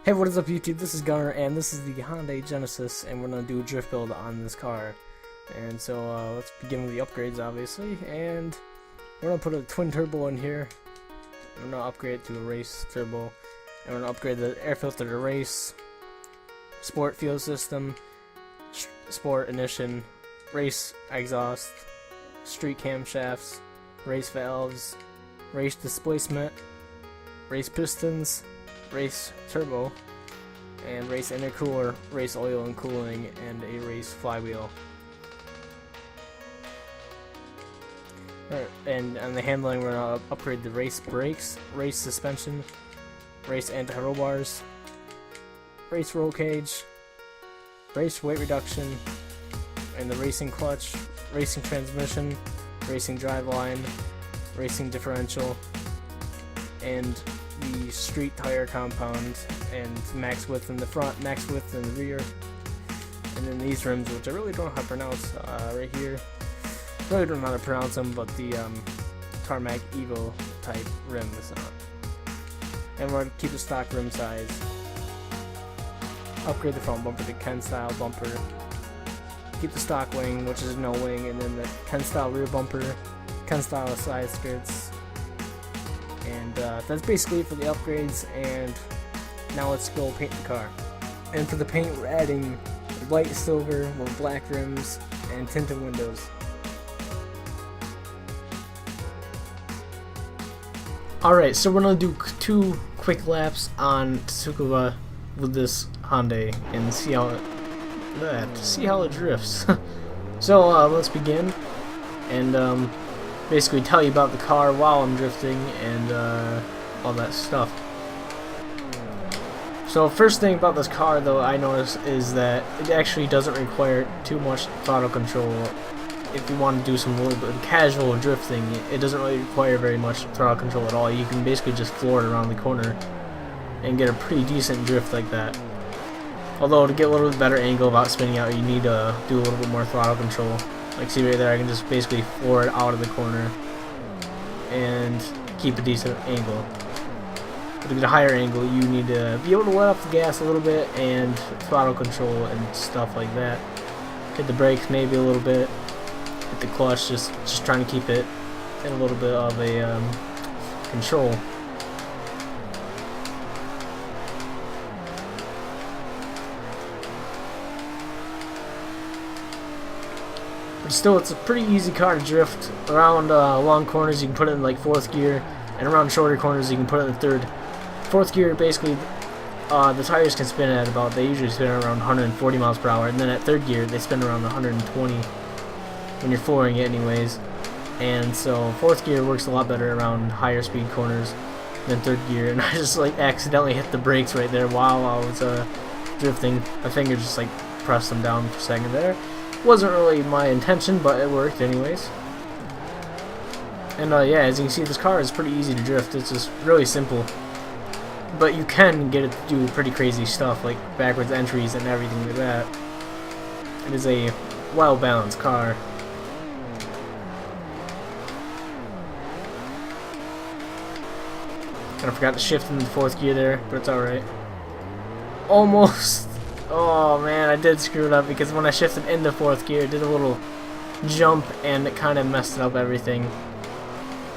Hey, what is up YouTube? This is Gunner, and this is the Hyundai Genesis, and we're going to do a drift build on this car. And so, let's begin with the upgrades, obviously, and we're going to put a twin turbo in here. We're going to upgrade it to a race turbo, and we're going to upgrade the air filter to race, sport fuel system, sport ignition, race exhaust, street camshafts, race valves, race displacement, race pistons, race turbo, and race intercooler, race oil and cooling, and a race flywheel. And on the handling, we're going to upgrade the race brakes, race suspension, race anti-roll bars, race roll cage, race weight reduction, and the racing clutch, racing transmission, racing driveline, racing differential, and the street tire compound, and max width in the front, max width in the rear, and then these rims, which I really don't know how to pronounce, right here. Really don't know how to pronounce them, but the Tarmac Evo type rims. And we're going to keep the stock rim size. Upgrade the front bumper to Ken style bumper. Keep the stock wing, which is no wing, and then the Ken style rear bumper, Ken style side skirts. And that's basically it for the upgrades, and now let's go paint the car. And for the paint, we're adding white, silver, with black rims, and tinted windows. Alright, so we're going to do 2 quick laps on Tsukuba with this Hyundai and see how it drifts. So let's begin, and basically tell you about the car while I'm drifting and all that stuff. So first thing about this car, though, I noticed is that it actually doesn't require too much throttle control. If you want to do some little bit of casual drifting, it doesn't really require very much throttle control at all. You can basically just floor it around the corner and get a pretty decent drift like that. Although to get a little bit better angle without spinning out, you need to do a little bit more throttle control. Like, see right there, I can just basically floor it out of the corner and keep a decent angle. But to get a higher angle, you need to be able to let off the gas a little bit and throttle control and stuff like that. Hit the brakes maybe a little bit. Hit the clutch, just trying to keep it in a little bit of a control. But still, it's a pretty easy car to drift. Around long corners, you can put it in like 4th gear, and around shorter corners, you can put it in 3rd. 4th gear, basically, the tires can spin at about, they usually spin around 140 miles per hour, and then at 3rd gear, they spin around 120 when you're flooring it anyways. And so 4th gear works a lot better around higher speed corners than 3rd gear, and I just like accidentally hit the brakes right there while I was drifting. My finger just like pressed them down for a second there. Wasn't really my intention, but it worked anyways. And yeah, as you can see, this car is pretty easy to drift. It's just really simple, but you can get it to do pretty crazy stuff like backwards entries and everything like that. It is a well-balanced car. Kind of forgot to shift in the 4th gear there, but it's alright. Almost. Oh man, I did screw it up because when I shifted into 4th gear, it did a little jump and it kind of messed up everything.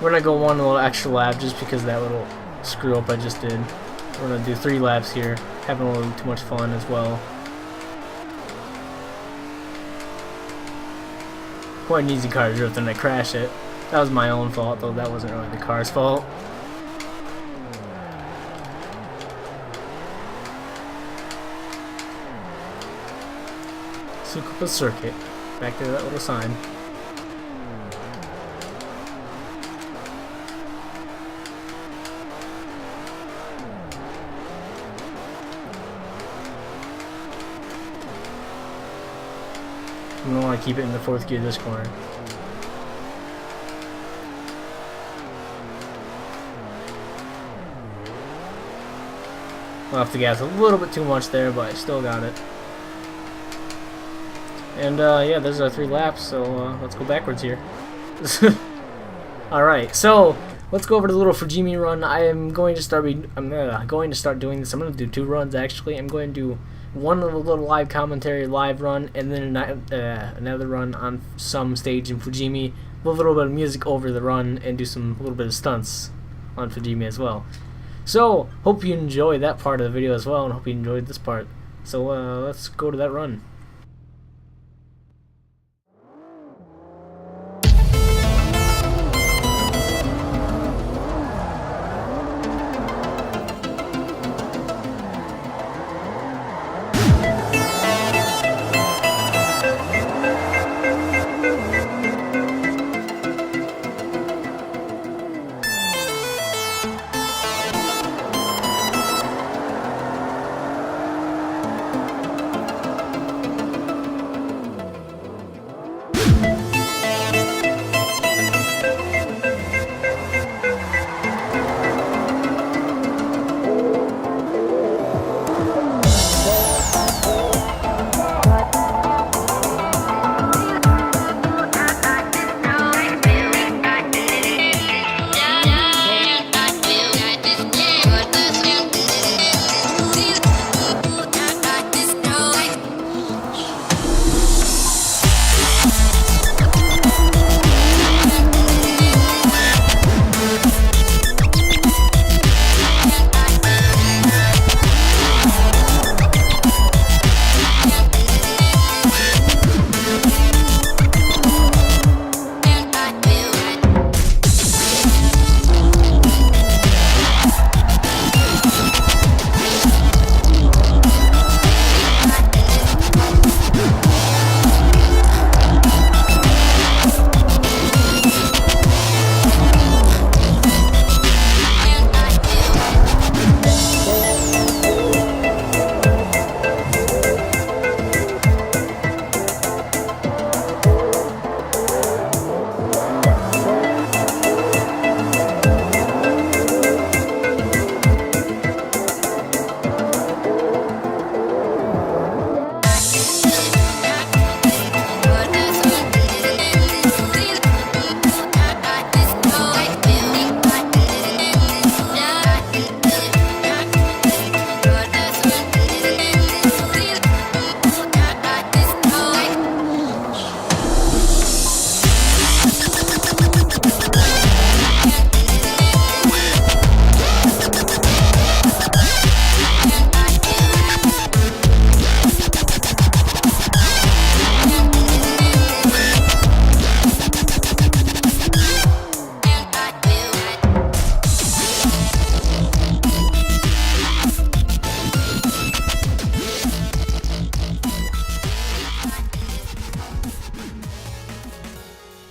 We're gonna go one little extra lap just because of that little screw up I just did. We're gonna do 3 laps here, having a little too much fun as well. Quite an easy car to drift and I crashed it. That was my own fault, though. That wasn't really the car's fault. Tsukuba circuit. Back to that little sign. I'm gonna want to keep it in the 4th gear this corner. I'll have to gas a little bit too much there, but I still got it. And yeah, there's our 3 laps, so let's go backwards here. Alright, so let's go over to the little Fujimi run. I'm going to start doing this. I'm going to do 2 runs actually. I'm going to do one little live commentary, live run, and then another run on some stage in Fujimi with a little bit of music over the run, and do some little bit of stunts on Fujimi as well. So hope you enjoy that part of the video as well, and hope you enjoyed this part. So let's go to that run.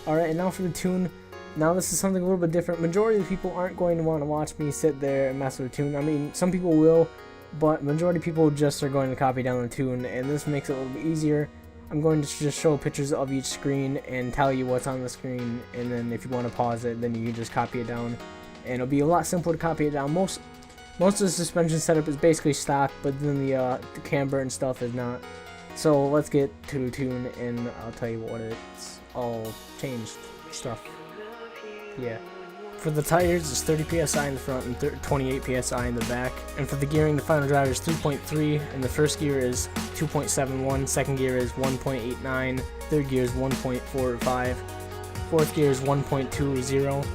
Alright, and now for the tune. Now this is something a little bit different. Majority of people aren't going to want to watch me sit there and mess with the tune. I mean, some people will, but majority of people just are going to copy down the tune, and this makes it a little bit easier. I'm going to just show pictures of each screen and tell you what's on the screen, and then if you want to pause it, then you can just copy it down. And it'll be a lot simpler to copy it down. Most of the suspension setup is basically stock, but then the camber and stuff is not. So let's get to the tune, and I'll tell you what it's all changed stuff. Yeah. For the tires, it's 30 psi in the front and 28 psi in the back. And for the gearing, the final driver is 3.3, and the first gear is 2.71, second gear is 1.89, third gear is 1.45, fourth gear is 1.20,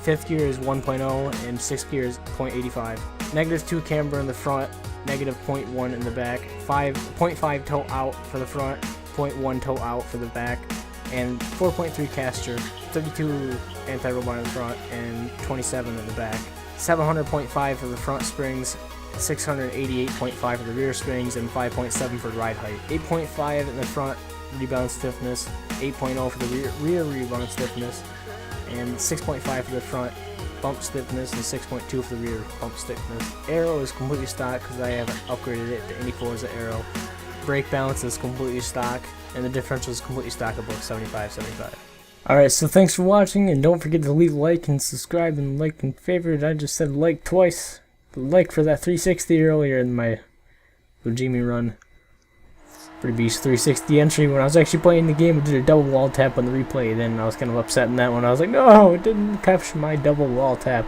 fifth gear is 1.0, and sixth gear is 0.85. -2 camber in the front, -0.1 in the back, 0.5 toe out for the front, 0.1 toe out for the back, and 4.3 caster, 32 anti-roll in the front, and 27 in the back. 700.5 for the front springs, 688.5 for the rear springs, and 5.7 for ride height. 8.5 in the front rebound stiffness, 8.0 for the rear rebound stiffness, and 6.5 for the front bump stiffness, and 6.2 for the rear bump stiffness. Aero is completely stock because I haven't upgraded it to any Forza aero. Brake balance is completely stock, and the differential is completely stock at both 75-75. Alright, so thanks for watching, and don't forget to leave a like and subscribe and like and favorite. I just said like twice. Like for that 360 earlier in my Fujimi run. Pretty beast 360 entry. When I was actually playing the game, I did a double wall tap on the replay. Then I was kind of upset in that one. I was like, no, it didn't capture my double wall tap.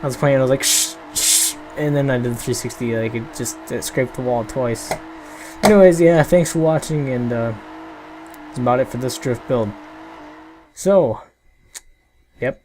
I was playing, I was like, shh, shh, and then I did the 360, like it scraped the wall twice. Anyways, yeah, thanks for watching, and that's about it for this drift build. So, yep,